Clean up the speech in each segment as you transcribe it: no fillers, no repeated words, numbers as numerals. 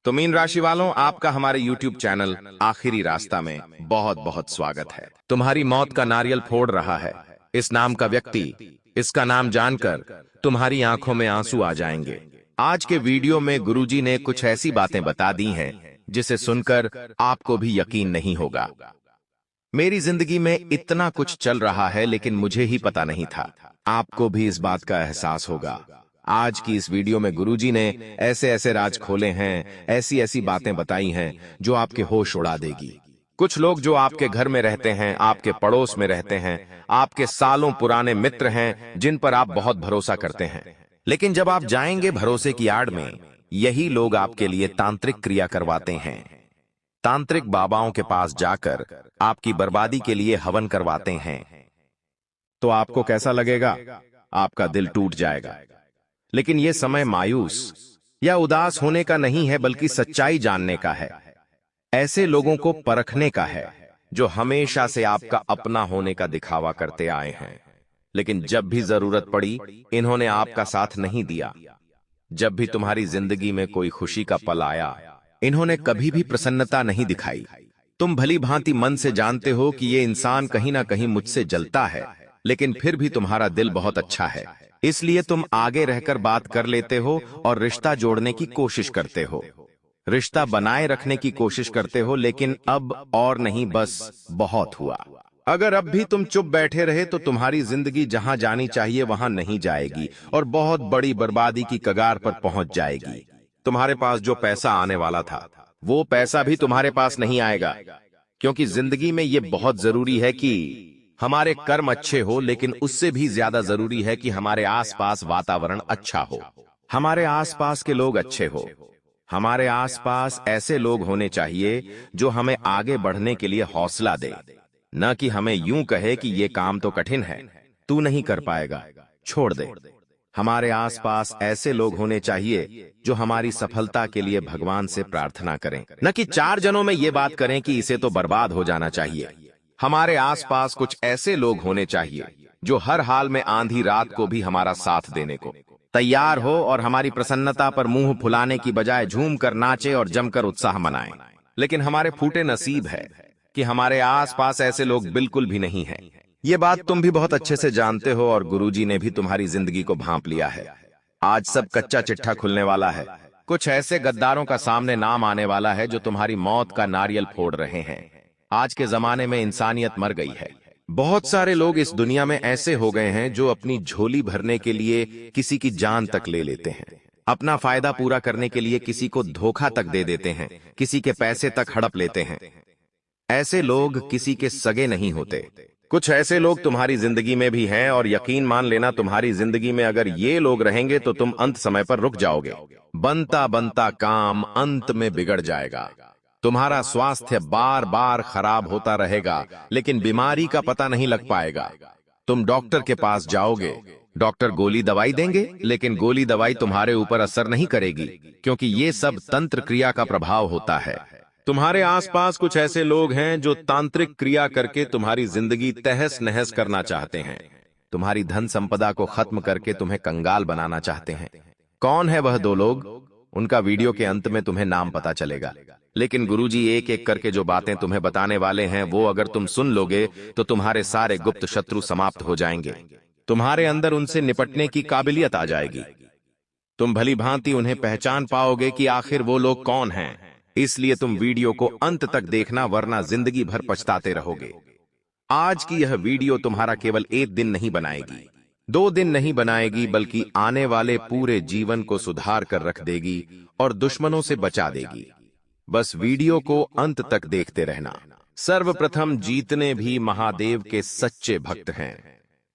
तो मीन राशि वालों, आपका हमारे YouTube चैनल आखिरी रास्ता में बहुत बहुत स्वागत है। तुम्हारी मौत का नारियल फोड़ रहा है इस नाम का व्यक्ति। इसका नाम जानकर तुम्हारी आंखों में आंसू आ जाएंगे। आज के वीडियो में गुरुजी ने कुछ ऐसी बातें बता दी हैं जिसे सुनकर आपको भी यकीन नहीं होगा। मेरी जिंदगी में इतना कुछ चल रहा है लेकिन मुझे ही पता नहीं था। आपको भी इस बात का एहसास होगा। आज की इस वीडियो में गुरुजी ने ऐसे ऐसे राज खोले हैं, ऐसी ऐसी बातें बताई हैं जो आपके होश उड़ा देगी। कुछ लोग जो आपके घर में रहते हैं, आपके पड़ोस में रहते हैं, आपके सालों पुराने मित्र हैं जिन पर आप बहुत भरोसा करते हैं, लेकिन जब आप जाएंगे भरोसे की आड़ में, यही लोग आपके लिए तांत्रिक क्रिया करवाते हैं। तांत्रिक बाबाओं के पास जाकर आपकी बर्बादी के लिए हवन करवाते हैं। तो आपको कैसा लगेगा? आपका दिल टूट जाएगा। लेकिन यह समय मायूस या उदास होने का नहीं है, बल्कि सच्चाई जानने का है। ऐसे लोगों को परखने का है जो हमेशा से आपका अपना होने का दिखावा करते आए हैं, लेकिन जब भी जरूरत पड़ी इन्होंने आपका साथ नहीं दिया। जब भी तुम्हारी जिंदगी में कोई खुशी का पल आया, इन्होंने कभी भी प्रसन्नता नहीं दिखाई। तुम भली भांति मन से जानते हो कि ये इंसान कहीं ना कहीं मुझसे जलता है, लेकिन फिर भी तुम्हारा दिल बहुत अच्छा है, इसलिए तुम आगे रहकर बात कर लेते हो और रिश्ता जोड़ने की कोशिश करते हो, रिश्ता बनाए रखने की कोशिश करते हो। लेकिन अब और नहीं, बस बहुत हुआ। अगर अब भी तुम चुप बैठे रहे तो तुम्हारी जिंदगी जहां जानी चाहिए वहां नहीं जाएगी और बहुत बड़ी बर्बादी की कगार पर पहुंच जाएगी। तुम्हारे पास जो पैसा आने वाला था, वो पैसा भी तुम्हारे पास नहीं आएगा, क्योंकि जिंदगी में ये बहुत जरूरी है कि हमारे कर्म अच्छे हो, लेकिन उससे भी ज्यादा जरूरी है कि हमारे आसपास वातावरण अच्छा हो, हमारे आसपास के लोग अच्छे हो। हमारे आसपास ऐसे लोग होने चाहिए जो हमें आगे बढ़ने के लिए हौसला दे, न कि हमें यूं कहे कि ये काम तो कठिन है, तू नहीं कर पाएगा, छोड़ दे। हमारे आसपास ऐसे लोग होने चाहिए जो हमारी सफलता के लिए भगवान से प्रार्थना करें, न कि चार जनों में ये बात करें कि इसे तो बर्बाद हो जाना चाहिए। हमारे आसपास कुछ ऐसे लोग होने चाहिए जो हर हाल में आंधी रात को भी हमारा साथ देने को तैयार हो और हमारी प्रसन्नता पर मुंह फुलाने की बजाय झूम कर नाचे और जमकर उत्साह मनाए। लेकिन हमारे फूटे नसीब है कि हमारे आसपास ऐसे लोग बिल्कुल भी नहीं हैं। ये बात तुम भी बहुत अच्छे से जानते हो और गुरुजी ने भी तुम्हारी जिंदगी को भांप लिया है। आज सब कच्चा चिट्ठा खुलने वाला है। कुछ ऐसे गद्दारों का सामने नाम आने वाला है जो तुम्हारी मौत का नारियल फोड़ रहे हैं। आज के जमाने में इंसानियत मर गई है। बहुत सारे लोग इस दुनिया में ऐसे हो गए हैं जो अपनी झोली भरने के लिए किसी की जान तक ले लेते हैं, अपना फायदा पूरा करने के लिए किसी को धोखा तक दे देते हैं, किसी के पैसे तक हड़प लेते हैं। ऐसे लोग किसी के सगे नहीं होते। कुछ ऐसे लोग तुम्हारी जिंदगी में भी हैं और यकीन मान लेना, तुम्हारी जिंदगी में अगर ये लोग रहेंगे तो तुम अंत समय पर रुक जाओगे। बनता बनता काम अंत में बिगड़ जाएगा। तुम्हारा स्वास्थ्य बार बार खराब होता रहेगा, लेकिन बीमारी का पता नहीं लग पाएगा। तुम डॉक्टर के पास जाओगे, डॉक्टर गोली दवाई देंगे, लेकिन गोली दवाई तुम्हारे ऊपर असर नहीं करेगी, क्योंकि ये सब तंत्र क्रिया का प्रभाव होता है। तुम्हारे आसपास कुछ ऐसे लोग हैं जो तांत्रिक क्रिया करके तुम्हारी जिंदगी तहस नहस करना चाहते हैं, तुम्हारी धन संपदा को खत्म करके तुम्हें कंगाल बनाना चाहते हैं। कौन है वह दो लोग? उनका वीडियो के अंत में तुम्हें नाम पता चलेगा, लेकिन गुरुजी एक एक करके जो बातें तुम्हें बताने वाले हैं वो अगर तुम सुन लोगे तो तुम्हारे सारे गुप्त शत्रु समाप्त हो जाएंगे। तुम्हारे अंदर उनसे निपटने की काबिलियत आ जाएगी। तुम भली भांति उन्हें पहचान पाओगे कि आखिर वो लोग कौन हैं। इसलिए तुम वीडियो को अंत तक देखना, वरना जिंदगी भर पछताते रहोगे। आज की यह वीडियो तुम्हारा केवल एक दिन नहीं बनाएगी, 2 दिन नहीं बनाएगी, बल्कि आने वाले पूरे जीवन को सुधार कर रख देगी और दुश्मनों से बचा देगी। बस वीडियो को अंत तक देखते रहना। सर्वप्रथम जीतने भी महादेव के सच्चे भक्त हैं।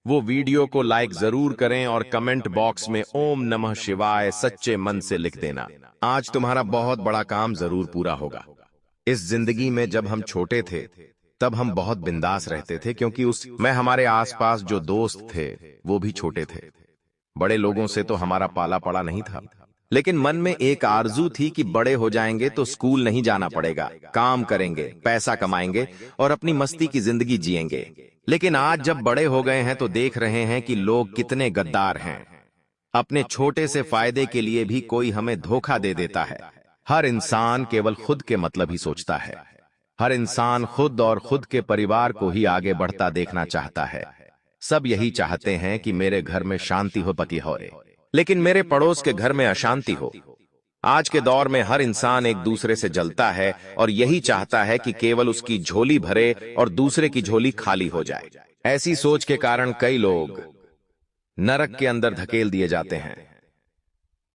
वो वीडियो को लाइक जरूर करें और कमेंट बॉक्स में ओम नमः शिवाय सच्चे मन से लिख देना। आज तुम्हारा बहुत बड़ा काम जरूर पूरा होगा। इस जिंदगी में जब हम छोटे थे तब हम बहुत बिंदास रहते थे, क्योंकि उस में हमारे आसपास जो दोस्त थे वो भी छोटे थे। बड़े लोगों से तो हमारा पाला पड़ा नहीं था, लेकिन मन में एक आरजू थी कि बड़े हो जाएंगे तो स्कूल नहीं जाना पड़ेगा, काम करेंगे, पैसा कमाएंगे और अपनी मस्ती की जिंदगी जिएंगे। लेकिन आज जब बड़े हो गए हैं तो देख रहे हैं कि लोग कितने गद्दार हैं। अपने छोटे से फायदे के लिए भी कोई हमें धोखा दे देता है। हर इंसान केवल खुद के मतलब ही सोचता है। हर इंसान खुद और खुद के परिवार को ही आगे बढ़ता देखना चाहता है। सब यही चाहते हैं कि मेरे घर में शांति हो, पति हो रे, लेकिन मेरे पड़ोस के घर में अशांति हो। आज के दौर में हर इंसान एक दूसरे से जलता है और यही चाहता है कि केवल उसकी झोली भरे और दूसरे की झोली खाली हो जाए। ऐसी सोच के कारण कई लोग नरक के अंदर धकेल दिए जाते हैं।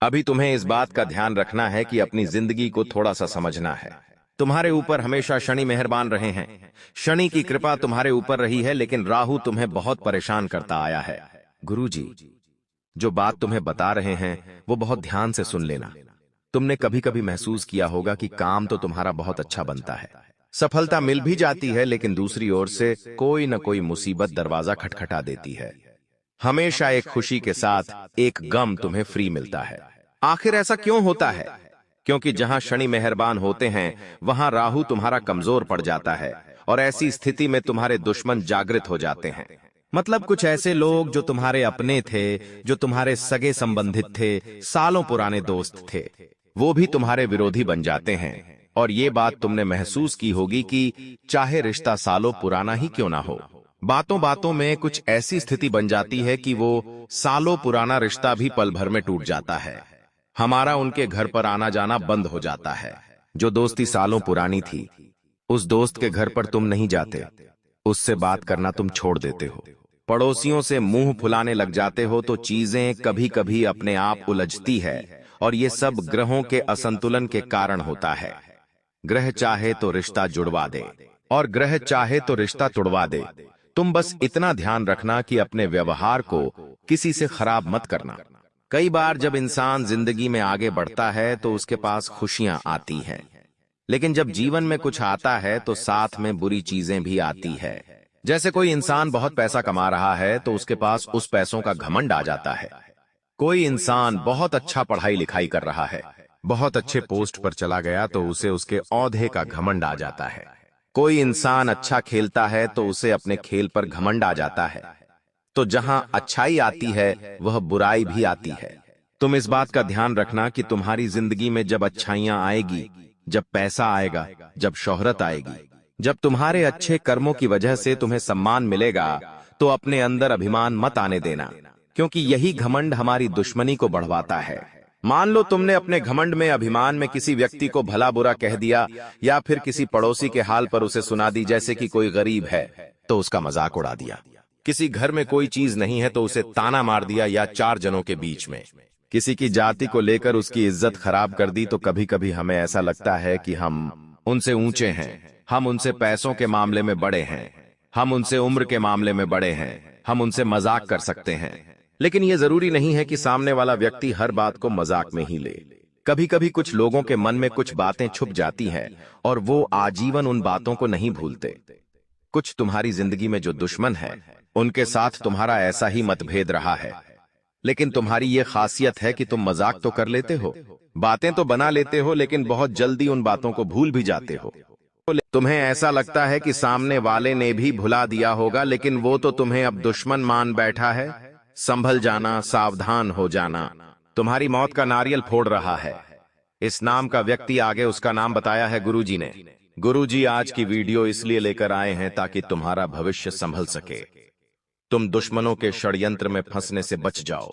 अभी तुम्हें इस बात का ध्यान रखना है कि अपनी जिंदगी को थोड़ा सा समझना है। तुम्हारे ऊपर हमेशा शनि मेहरबान रहे हैं। शनि की कृपा तुम्हारे ऊपर रही है, लेकिन राहु तुम्हें बहुत परेशान करता आया है। गुरुजी, जो बात तुम्हें बता रहे हैं वो बहुत ध्यान से सुन लेना। तुमने कभी कभी महसूस किया होगा कि काम तो तुम्हारा बहुत अच्छा बनता है, सफलता मिल भी जाती है, लेकिन दूसरी ओर से कोई न कोई मुसीबत दरवाजा खटखटा देती है। हमेशा एक खुशी के साथ एक गम तुम्हें फ्री मिलता है। आखिर ऐसा क्यों होता है? क्योंकि जहां शनि मेहरबान होते हैं वहां राहु तुम्हारा कमजोर पड़ जाता है, और ऐसी स्थिति में तुम्हारे दुश्मन जागृत हो जाते हैं। मतलब कुछ ऐसे लोग जो तुम्हारे अपने थे, जो तुम्हारे सगे संबंधित थे, सालों पुराने दोस्त थे, वो भी तुम्हारे विरोधी बन जाते हैं। और ये बात तुमने महसूस की होगी कि चाहे रिश्ता सालों पुराना ही क्यों ना हो, बातों बातों में कुछ ऐसी स्थिति बन जाती है कि वो सालों पुराना रिश्ता भी पल भर में टूट जाता है। हमारा उनके घर पर आना जाना बंद हो जाता है। जो दोस्ती सालों पुरानी थी, उस दोस्त के घर पर तुम नहीं जाते, उससे बात करना तुम छोड़ देते हो, पड़ोसियों से मुंह फुलाने लग जाते हो, तो चीजें कभी कभी अपने आप उलझती है। और ये सब ग्रहों के असंतुलन के कारण होता है। ग्रह चाहे तो रिश्ता जुड़वा दे और ग्रह चाहे तो रिश्ता तोड़वा दे। तुम बस इतना ध्यान रखना कि अपने व्यवहार को किसी से खराब मत करना। कई बार जब इंसान जिंदगी में आगे बढ़ता है तो उसके पास खुशियां आती हैं, लेकिन जब जीवन में कुछ आता है तो साथ में बुरी चीजें भी आती है। जैसे कोई इंसान बहुत पैसा कमा रहा है तो उसके पास उस पैसों का घमंड आ जाता है। कोई इंसान बहुत अच्छा पढ़ाई लिखाई कर रहा है, बहुत अच्छे पोस्ट पर चला गया तो उसे उसके औहदे का घमंड आ जाता है। कोई इंसान अच्छा खेलता है तो उसे अपने खेल पर घमंड आ जाता है। तो जहां अच्छाई आती है वह बुराई भी आती है। तुम इस बात का ध्यान रखना कि तुम्हारी जिंदगी में जब अच्छाइयां आएगी, जब पैसा आएगा, जब शोहरत आएगी, जब तुम्हारे अच्छे कर्मों की वजह से तुम्हें सम्मान मिलेगा, तो अपने अंदर अभिमान मत आने देना, क्योंकि यही घमंड हमारी दुश्मनी को बढ़वाता है। मान लो तुमने अपने घमंड में, अभिमान में किसी व्यक्ति को भला बुरा कह दिया, या फिर किसी पड़ोसी के हाल पर उसे सुना दी, जैसे कि कोई गरीब है तो उसका मजाक उड़ा दिया, किसी घर में कोई चीज नहीं है तो उसे ताना मार दिया, या चार जनों के बीच में किसी की जाति को लेकर उसकी इज्जत खराब कर दी। तो कभी कभी हमें ऐसा लगता है कि हम उनसे ऊंचे हैं, हम उनसे पैसों के मामले में बड़े हैं, हम उनसे उम्र के मामले में बड़े हैं, हम उनसे मजाक कर सकते हैं। लेकिन यह जरूरी नहीं है कि सामने वाला व्यक्ति हर बात को मजाक में ही ले। कभी कभी कुछ लोगों के मन में कुछ बातें छुप जाती हैं और वो आजीवन उन बातों को नहीं भूलते। कुछ तुम्हारी जिंदगी में जो दुश्मन है, उनके साथ तुम्हारा ऐसा ही मतभेद रहा है, लेकिन तुम्हारी ये खासियत है कि तुम मजाक तो कर लेते हो, बातें तो बना लेते हो, लेकिन बहुत जल्दी उन बातों को भूल भी जाते हो। तुम्हें ऐसा लगता है कि सामने वाले ने भी भुला दिया होगा, लेकिन वो तो तुम्हें अब दुश्मन मान बैठा है। संभल जाना, सावधान हो जाना, तुम्हारी मौत का नारियल फोड़ रहा है। इस नाम का व्यक्ति, आगे उसका नाम बताया है गुरुजी ने। गुरुजी आज की वीडियो इसलिए लेकर आए हैं ताकि तुम्हारा भविष्य संभल सके, तुम दुश्मनों के षड्यंत्र में फंसने से बच जाओ।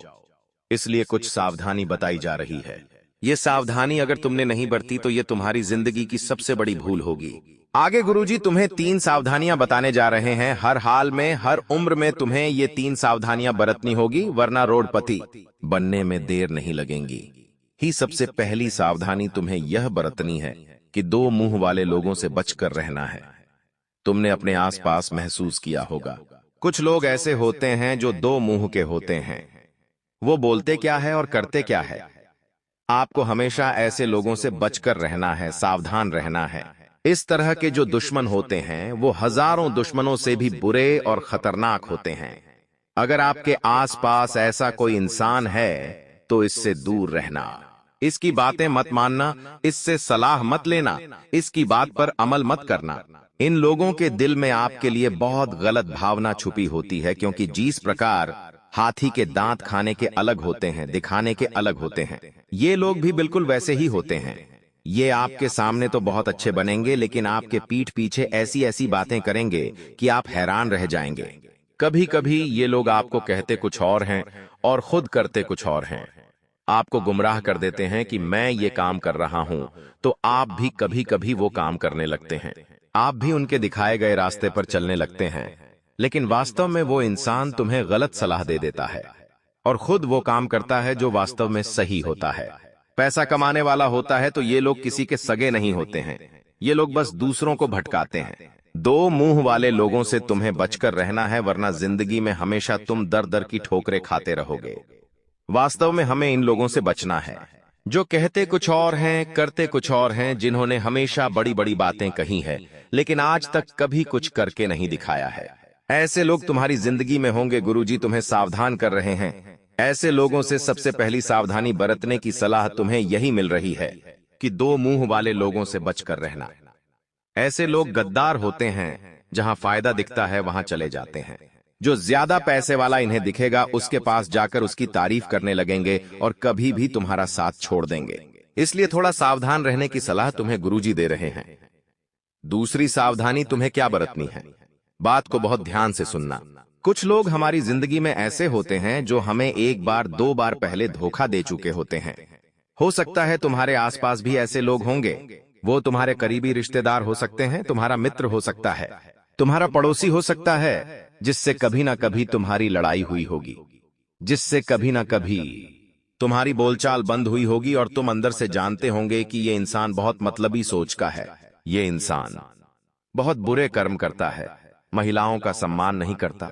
इसलिए कुछ सावधानी बताई जा रही है। ये सावधानी अगर तुमने नहीं बरती तो ये तुम्हारी जिंदगी की सबसे बड़ी भूल होगी। आगे गुरुजी तुम्हें 3 सावधानियां बताने जा रहे हैं। हर हाल में, हर उम्र में तुम्हें ये 3 सावधानियां बरतनी होगी, वरना रोडपति बनने में देर नहीं लगेगी। ही सबसे पहली सावधानी तुम्हें यह बरतनी है कि 2 मुंह वाले लोगों से बचकर रहना है। तुमने अपने आसपास महसूस किया होगा, कुछ लोग ऐसे होते हैं जो 2 मुंह के होते हैं। वो बोलते क्या है और करते क्या है। आपको हमेशा ऐसे लोगों से बचकर रहना है, सावधान रहना है। इस तरह के जो दुश्मन होते हैं वो हजारों दुश्मनों से भी बुरे और खतरनाक होते हैं। अगर आपके आसपास ऐसा कोई इंसान है तो इससे दूर रहना, इसकी बातें मत मानना, इससे सलाह मत लेना, इसकी बात पर अमल मत करना। इन लोगों के दिल में आपके लिए बहुत गलत भावना छुपी होती है, क्योंकि जिस प्रकार हाथी के दांत खाने के अलग होते हैं, दिखाने के अलग होते हैं, ये लोग भी बिल्कुल वैसे ही होते हैं। ये आपके सामने तो बहुत अच्छे बनेंगे, लेकिन आपके पीठ पीछे ऐसी ऐसी बातें करेंगे कि आप हैरान रह जाएंगे। कभी कभी ये लोग आपको कहते कुछ और हैं और खुद करते कुछ और हैं। आपको गुमराह कर देते हैं कि मैं ये काम कर रहा हूं, तो आप भी कभी कभी वो काम करने लगते हैं। आप भी उनके दिखाए गए रास्ते पर चलने लगते हैं, लेकिन वास्तव में वो इंसान तुम्हें गलत सलाह दे देता है और खुद वो काम करता है जो वास्तव में सही होता है। पैसा कमाने वाला होता है तो ये लोग किसी के सगे नहीं होते हैं। ये लोग बस दूसरों को भटकाते हैं। दो मुंह वाले लोगों से तुम्हें बचकर रहना है, वरना जिंदगी में हमेशा तुम दर दर की ठोकरें खाते रहोगे। वास्तव में हमें इन लोगों से बचना है जो कहते कुछ और हैं, करते कुछ और हैं, जिन्होंने हमेशा बड़ी बड़ी बातें कही है लेकिन आज तक कभी कुछ करके नहीं दिखाया है। ऐसे लोग तुम्हारी जिंदगी में होंगे। गुरुजी तुम्हें सावधान कर रहे हैं। ऐसे लोगों से सबसे पहली सावधानी बरतने की सलाह तुम्हें यही मिल रही है कि दो मुंह वाले लोगों से बचकर रहना। ऐसे लोग गद्दार होते हैं, जहां फायदा दिखता है वहां चले जाते हैं। जो ज्यादा पैसे वाला इन्हें दिखेगा उसके पास जाकर उसकी तारीफ करने लगेंगे और कभी भी तुम्हारा साथ छोड़ देंगे। इसलिए थोड़ा सावधान रहने की सलाह तुम्हें गुरुजी दे रहे हैं। दूसरी सावधानी तुम्हें क्या बरतनी है, बात को बहुत ध्यान से सुनना। कुछ लोग हमारी जिंदगी में ऐसे होते हैं जो हमें एक बार दो बार पहले धोखा दे चुके होते हैं। हो सकता है तुम्हारे आसपास भी ऐसे लोग होंगे। वो तुम्हारे करीबी रिश्तेदार हो सकते हैं, तुम्हारा मित्र हो सकता है, तुम्हारा पड़ोसी हो सकता है, जिससे कभी ना कभी तुम्हारी लड़ाई हुई होगी, जिससे कभी ना कभी तुम्हारी बोलचाल बंद हुई होगी और तुम अंदर से जानते होंगे कि ये इंसान बहुत मतलबी सोच का है। ये इंसान बहुत बुरे कर्म करता है, महिलाओं का सम्मान नहीं करता,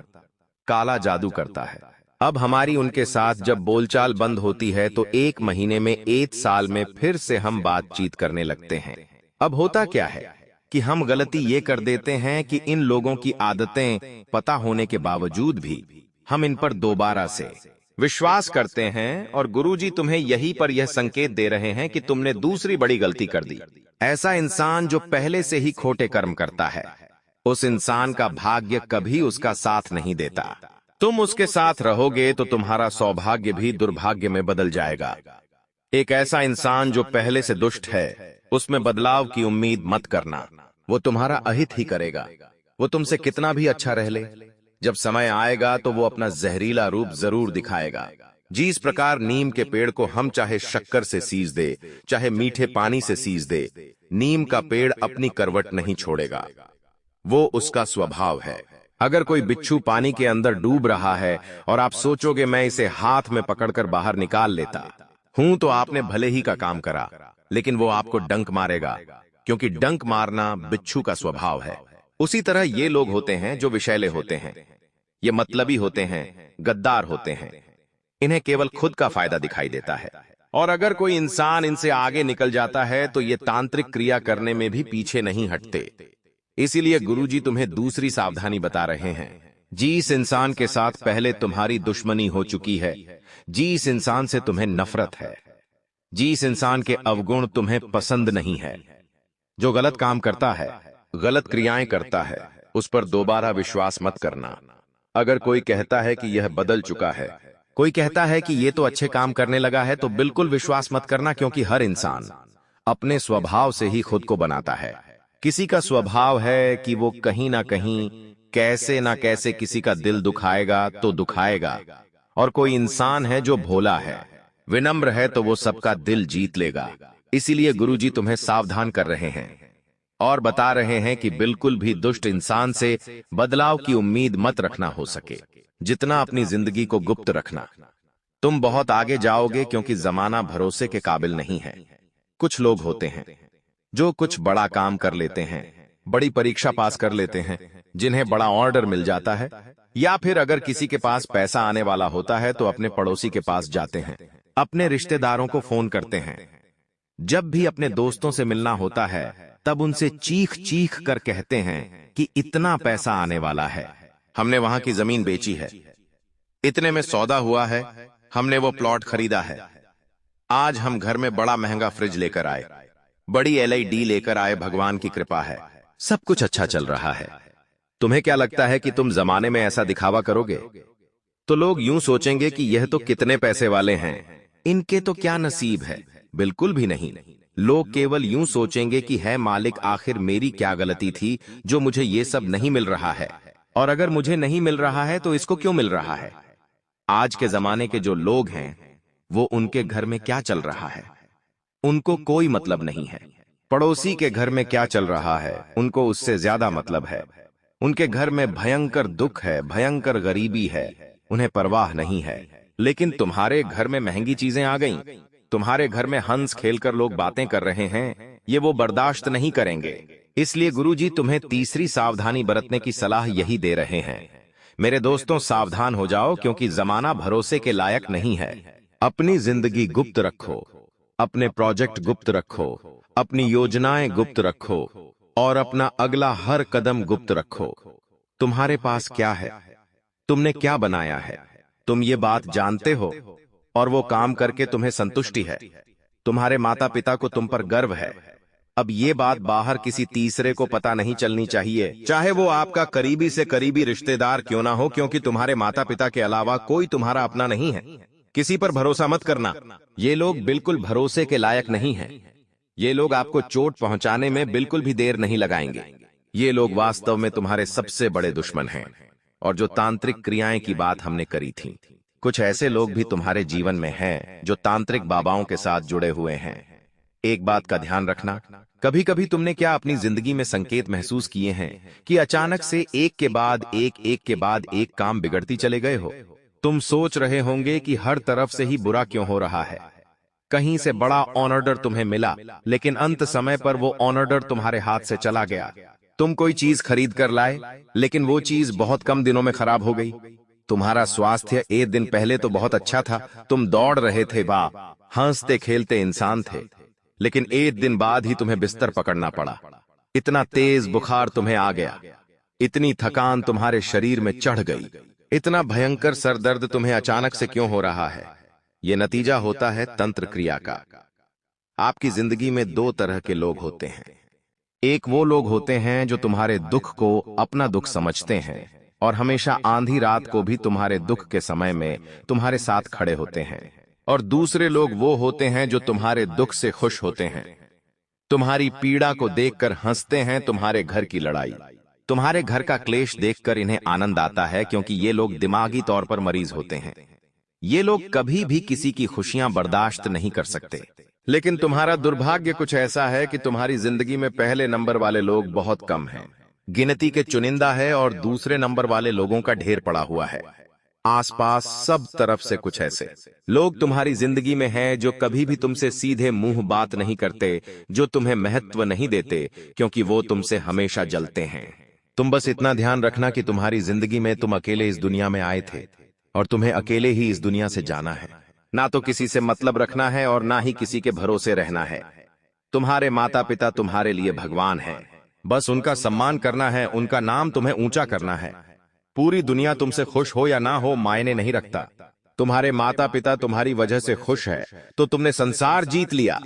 काला जादू करता है। अब हमारी उनके साथ जब बोलचाल बंद होती है तो एक महीने में, एक साल में फिर से हम बातचीत करने लगते हैं। अब होता क्या है कि हम गलती ये कर देते हैं कि इन लोगों की आदतें पता होने के बावजूद भी हम इन पर दोबारा से विश्वास करते हैं। और गुरुजी तुम्हें यही पर यह संकेत दे रहे हैं कि तुमने दूसरी बड़ी गलती कर दी। ऐसा इंसान जो पहले से ही खोटे कर्म करता है, उस इंसान का भाग्य कभी उसका साथ नहीं देता। तुम उसके साथ रहोगे तो तुम्हारा सौभाग्य भी दुर्भाग्य में बदल जाएगा। एक ऐसा इंसान जो पहले से दुष्ट है, उसमें बदलाव की उम्मीद मत करना। वो तुम्हारा अहित ही करेगा। वो तुमसे कितना भी अच्छा रह ले, जब समय आएगा तो वो अपना जहरीला रूप जरूर दिखाएगा। जिस प्रकार नीम के पेड़ को हम चाहे शक्कर से सींच दे, चाहे मीठे पानी से सींच दे, नीम का पेड़ अपनी करवट नहीं छोड़ेगा। वो उसका स्वभाव है। अगर कोई बिच्छू पानी के अंदर डूब रहा है और आप सोचोगे मैं इसे हाथ में पकड़कर बाहर निकाल लेता हूं, तो आपने भले ही का काम करा, लेकिन वो आपको डंक मारेगा, क्योंकि डंक मारना बिच्छू का स्वभाव है। उसी तरह ये लोग होते हैं जो विषैले होते हैं, ये मतलबी होते हैं, गद्दार होते हैं। इन्हें केवल खुद का फायदा दिखाई देता है। और अगर कोई इंसान इनसे आगे निकल जाता है तो ये तांत्रिक क्रिया करने में भी पीछे नहीं हटते। इसीलिए गुरुजी तुम्हें दूसरी सावधानी बता रहे हैं। जिस इंसान के साथ पहले तुम्हारी दुश्मनी हो चुकी है, जिस इंसान से तुम्हें नफरत है, जिस इंसान के अवगुण तुम्हें पसंद नहीं है, जो गलत काम करता है, गलत क्रियाएं करता है, उस पर दोबारा विश्वास मत करना। अगर कोई कहता है कि यह बदल चुका है, कोई कहता है कि ये तो अच्छे काम करने लगा है, तो बिल्कुल विश्वास मत करना, क्योंकि हर इंसान अपने स्वभाव से ही खुद को बनाता है। किसी का स्वभाव है कि वो कहीं ना कहीं, कैसे ना कैसे किसी का दिल दुखाएगा तो दुखाएगा। और कोई इंसान है जो भोला है, विनम्र है, तो वो सबका दिल जीत लेगा। इसीलिए गुरुजी तुम्हें सावधान कर रहे हैं और बता रहे हैं कि बिल्कुल भी दुष्ट इंसान से बदलाव की उम्मीद मत रखना। हो सके जितना अपनी जिंदगी को गुप्त रखना। तुम बहुत आगे जाओगे, क्योंकि जमाना भरोसे के काबिल नहीं है। कुछ लोग होते हैं जो कुछ बड़ा काम कर लेते हैं, बड़ी परीक्षा पास कर लेते हैं, जिन्हें बड़ा ऑर्डर मिल जाता है, या फिर अगर किसी के पास पैसा आने वाला होता है तो अपने पड़ोसी के पास जाते हैं, अपने रिश्तेदारों को फोन करते हैं। जब भी अपने दोस्तों से मिलना होता है तब उनसे चीख चीख कर कहते हैं कि इतना पैसा आने वाला है, हमने वहां की जमीन बेची है, इतने में सौदा हुआ है, हमने वो प्लॉट खरीदा है, आज हम घर में बड़ा महंगा फ्रिज लेकर आए, बड़ी एलईडी लेकर आए, भगवान की कृपा है, सब कुछ अच्छा चल रहा है। तुम्हें क्या लगता है कि तुम जमाने में ऐसा दिखावा करोगे तो लोग यूं सोचेंगे कि यह तो कितने पैसे वाले हैं, इनके तो क्या नसीब है? बिल्कुल भी नहीं। लोग केवल यूं सोचेंगे कि है मालिक, आखिर मेरी क्या गलती थी जो मुझे ये सब नहीं मिल रहा है, और अगर मुझे नहीं मिल रहा है तो इसको क्यों मिल रहा है। आज के जमाने के जो लोग हैं, वो उनके घर में क्या चल रहा है उनको कोई मतलब नहीं है। पड़ोसी के घर में क्या चल रहा है उनको उससे ज्यादा मतलब है। उनके घर में भयंकर दुख है, भयंकर गरीबी है, उन्हें परवाह नहीं है। लेकिन तुम्हारे घर में महंगी चीजें आ गईं, तुम्हारे घर में हंस खेलकर लोग बातें कर रहे हैं, ये वो बर्दाश्त नहीं करेंगे। इसलिए गुरुजी तुम्हें तीसरी सावधानी बरतने की सलाह यही दे रहे हैं। मेरे दोस्तों, सावधान हो जाओ, क्योंकि जमाना भरोसे के लायक नहीं है। अपनी जिंदगी गुप्त रखो, अपने प्रोजेक्ट गुप्त रखो, अपनी योजनाएं गुप्त रखो, और अपना अगला हर कदम गुप्त रखो। तुम्हारे पास क्या है, तुमने क्या बनाया है, तुम ये बात जानते हो, और वो काम करके तुम्हें संतुष्टि है। तुम्हारे माता पिता को तुम पर गर्व है। अब ये बात बाहर किसी तीसरे को पता नहीं चलनी चाहिए, चाहे वो आपका करीबी से करीबी रिश्तेदार क्यों ना हो, क्योंकि तुम्हारे माता पिता के अलावा कोई तुम्हारा अपना नहीं है। किसी पर भरोसा मत करना, ये लोग बिल्कुल भरोसे के लायक नहीं हैं। ये लोग आपको चोट पहुंचाने में बिल्कुल भी देर नहीं लगाएंगे। ये लोग वास्तव में तुम्हारे सबसे बड़े दुश्मन हैं। और जो तांत्रिक क्रियाएं की बात हमने करी थी, कुछ ऐसे लोग भी तुम्हारे जीवन में हैं जो तांत्रिक बाबाओं के साथ जुड़े हुए हैं। एक बात का ध्यान रखना, कभी कभी तुमने क्या अपनी जिंदगी में संकेत महसूस किए हैं कि अचानक से एक के बाद एक काम बिगड़ती चले गए हो। तुम सोच रहे होंगे कि हर तरफ से ही बुरा क्यों हो रहा है। कहीं से बड़ा ऑर्डर तुम्हें मिला, लेकिन अंत समय पर वो ऑर्डर तुम्हारे हाथ से चला गया। तुम कोई चीज खरीद कर लाए, लेकिन वो चीज बहुत कम दिनों में खराब हो गई। तुम्हारा स्वास्थ्य एक दिन पहले तो बहुत अच्छा था, तुम दौड़ रहे थे, वाह, हंसते खेलते इंसान थे, लेकिन एक दिन बाद ही तुम्हें बिस्तर पकड़ना पड़ा। इतना तेज बुखार तुम्हें आ गया, इतनी थकान तुम्हारे शरीर में चढ़ गई, इतना भयंकर सरदर्द तुम्हें अचानक से क्यों हो रहा है। यह नतीजा होता है तंत्र क्रिया का। आपकी जिंदगी में दो तरह के लोग होते हैं। एक वो लोग होते हैं जो तुम्हारे दुख को अपना दुख समझते हैं और हमेशा आंधी रात को भी तुम्हारे दुख के समय में तुम्हारे साथ खड़े होते हैं। और दूसरे लोग वो होते हैं जो तुम्हारे दुख से खुश होते हैं, तुम्हारी पीड़ा को देखकर हंसते हैं, तुम्हारे घर की लड़ाई, तुम्हारे घर का क्लेश देखकर इन्हें आनंद आता है, क्योंकि ये लोग दिमागी तौर पर मरीज होते हैं। ये लोग कभी भी किसी की खुशियां बर्दाश्त नहीं कर सकते। लेकिन तुम्हारा दुर्भाग्य कुछ ऐसा है कि तुम्हारी जिंदगी में पहले नंबर वाले लोग बहुत कम हैं, गिनती के चुनिंदा है, और दूसरे नंबर वाले लोगों का ढेर पड़ा हुआ है। आसपास सब तरफ से कुछ ऐसे लोग तुम्हारी जिंदगी में हैं जो कभी भी तुमसे सीधे मुंह बात नहीं करते, जो तुम्हें महत्व नहीं देते, क्योंकि वो तुमसे हमेशा जलते हैं। तुम बस इतना ध्यान रखना कि तुम्हारी जिंदगी में तुम अकेले इस दुनिया में आए थे, और तुम्हें अकेले ही इस दुनिया से जाना है। ना तो किसी से मतलब रखना है और ना ही किसी के भरोसे रहना है। तुम्हारे माता पिता तुम्हारे लिए भगवान हैं, बस उनका सम्मान करना है, उनका नाम तुम्हें ऊंचा करना है। पूरी दुनिया तुमसे खुश हो या ना हो मायने नहीं रखता। तुम्हारे माता पिता तुम्हारी वजह से खुश है तो तुमने संसार जीत लिया,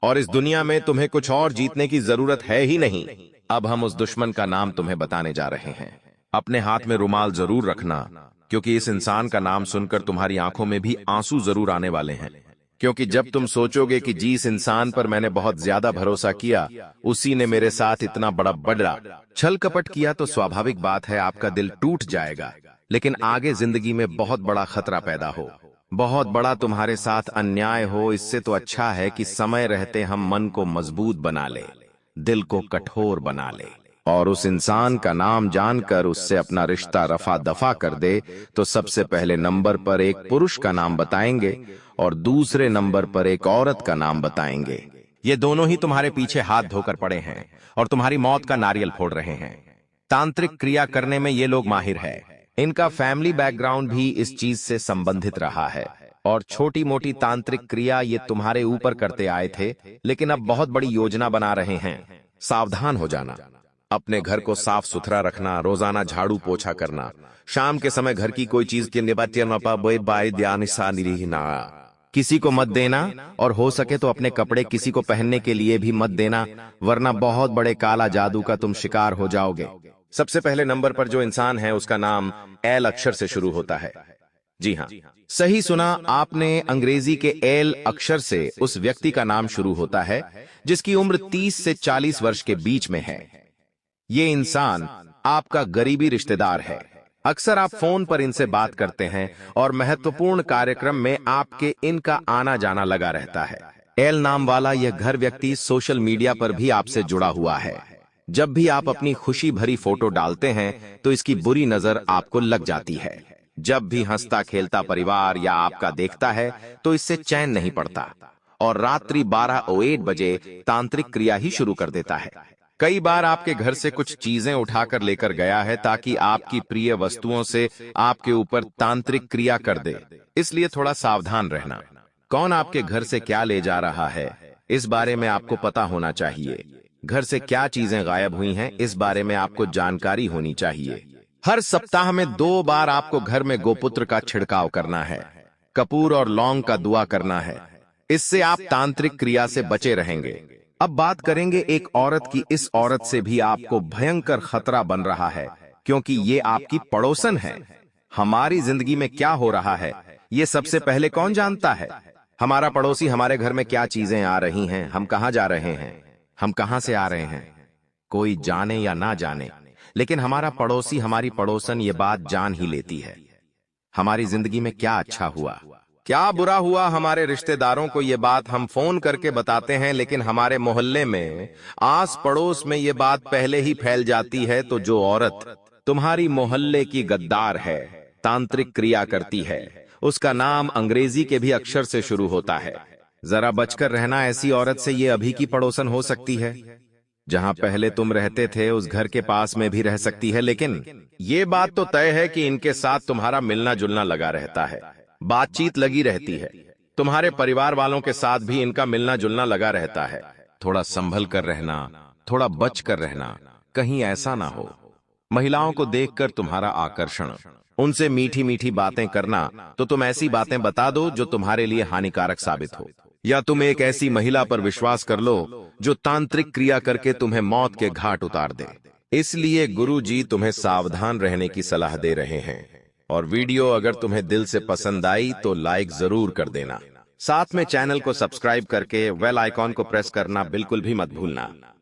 और इस दुनिया में तुम्हें कुछ और जीतने की जरूरत है ही नहीं। अब हम उस दुश्मन का नाम तुम्हें बताने जा रहे हैं। अपने हाथ में रुमाल जरूर रखना, क्योंकि इस इंसान का नाम सुनकर तुम्हारी आंखों में भी आंसू जरूर आने वाले हैं। क्योंकि जब तुम सोचोगे कि जिस इंसान पर मैंने बहुत ज्यादा भरोसा किया, उसी ने मेरे साथ इतना बड़ा छल कपट किया, तो स्वाभाविक बात है आपका दिल टूट जाएगा। लेकिन आगे जिंदगी में बहुत बड़ा खतरा पैदा हो, बहुत बड़ा तुम्हारे साथ अन्याय हो, इससे तो अच्छा है कि समय रहते हम मन को मजबूत बना ले, दिल को कठोर बना ले, और उस इंसान का नाम जानकर उससे अपना रिश्ता रफा दफा कर दे। तो सबसे पहले नंबर पर एक पुरुष का नाम बताएंगे और दूसरे नंबर पर एक औरत का नाम बताएंगे। ये दोनों ही तुम्हारे पीछे हाथ धोकर पड़े हैं और तुम्हारी मौत का नारियल फोड़ रहे हैं। तांत्रिक क्रिया करने में ये लोग माहिर है। इनका फैमिली बैकग्राउंड भी इस चीज से संबंधित रहा है, और छोटी मोटी तांत्रिक क्रिया ये तुम्हारे ऊपर करते आए थे, लेकिन अब बहुत बड़ी योजना बना रहे हैं। सावधान हो जाना, अपने घर को साफ सुथरा रखना, रोजाना झाड़ू पोछा करना, शाम के समय घर की कोई चीज के ना किसी को मत देना, और हो सके तो अपने कपड़े किसी को पहनने के लिए भी मत देना, वरना बहुत बड़े काला जादू का तुम शिकार हो जाओगे। सबसे पहले नंबर पर जो इंसान है उसका नाम एल अक्षर से शुरू होता है। जी हाँ, सही सुना आपने। अंग्रेजी के एल अक्षर से उस व्यक्ति का नाम शुरू होता है जिसकी उम्र 30 से 40 वर्ष के बीच में है। ये इंसान आपका करीबी रिश्तेदार है। अक्सर आप फोन पर इनसे बात करते हैं और महत्वपूर्ण कार्यक्रम में आपके इनका आना जाना लगा रहता है। एल नाम वाला यह घर व्यक्ति सोशल मीडिया पर भी आपसे जुड़ा हुआ है। जब भी आप अपनी खुशी भरी फोटो डालते हैं तो इसकी बुरी नजर आपको लग जाती है। जब भी हंसता खेलता परिवार या आपका देखता है तो इससे चैन नहीं पड़ता और रात्रि 12:08 बजे तांत्रिक क्रिया ही शुरू कर देता है। कई बार आपके घर से कुछ चीजें उठाकर लेकर गया है ताकि आपकी प्रिय वस्तुओं से आपके ऊपर तांत्रिक क्रिया कर दे, इसलिए थोड़ा सावधान रहना। कौन आपके घर से क्या ले जा रहा है, इस बारे में आपको पता होना चाहिए। घर से क्या चीजें गायब हुई हैं, इस बारे में आपको जानकारी होनी चाहिए। हर सप्ताह में 2 बार आपको घर में गोपुत्र का छिड़काव करना है। कपूर और लौंग का दुआ करना है। इससे आप तांत्रिक क्रिया से बचे रहेंगे। अब बात करेंगे एक औरत की। इस औरत से भी आपको भयंकर खतरा बन रहा है क्योंकि ये आपकी पड़ोसन है। हमारी जिंदगी में क्या हो रहा है ये सबसे पहले कौन जानता है? हमारा पड़ोसी हमारे घर में क्या चीजें आ रही हैं, हम कहां जा रहे हैं, हम कहां से आ रहे हैं, कोई जाने या ना जाने, लेकिन हमारा पड़ोसी, हमारी पड़ोसन ये बात जान ही लेती है। हमारी जिंदगी में क्या अच्छा हुआ, क्या बुरा हुआ, हमारे रिश्तेदारों को ये बात हम फोन करके बताते हैं, लेकिन हमारे मोहल्ले में, आस पड़ोस में ये बात पहले ही फैल जाती है। तो जो औरत तुम्हारी मोहल्ले की गद्दार है, तांत्रिक क्रिया करती है, उसका नाम अंग्रेजी के भी अक्षर से शुरू होता है। जरा बचकर रहना, ऐसी औरत से ये अभी की पड़ोसन हो सकती है। जहां पहले तुम रहते थे उस घर के पास में भी रह सकती है, लेकिन ये बात तो तय है कि इनके साथ तुम्हारा मिलना जुलना लगा रहता है, बातचीत लगी रहती है। तुम्हारे परिवार वालों के साथ भी इनका मिलना जुलना लगा रहता है। थोड़ा संभल कर रहना, थोड़ा बच कर रहना, कहीं ऐसा ना हो महिलाओं को देखकर तुम्हारा आकर्षण, उनसे मीठी मीठी बातें करना, तो तुम ऐसी बातें बता दो जो तुम्हारे लिए हानिकारक साबित हो, या तुम एक ऐसी महिला पर विश्वास कर लो जो तांत्रिक क्रिया करके तुम्हें मौत के घाट उतार दे। इसलिए गुरु जी तुम्हें सावधान रहने की सलाह दे रहे हैं। और वीडियो अगर तुम्हें दिल से पसंद आई तो लाइक जरूर कर देना। साथ में चैनल को सब्सक्राइब करके बेल आइकॉन को प्रेस करना बिल्कुल भी मत भूलना।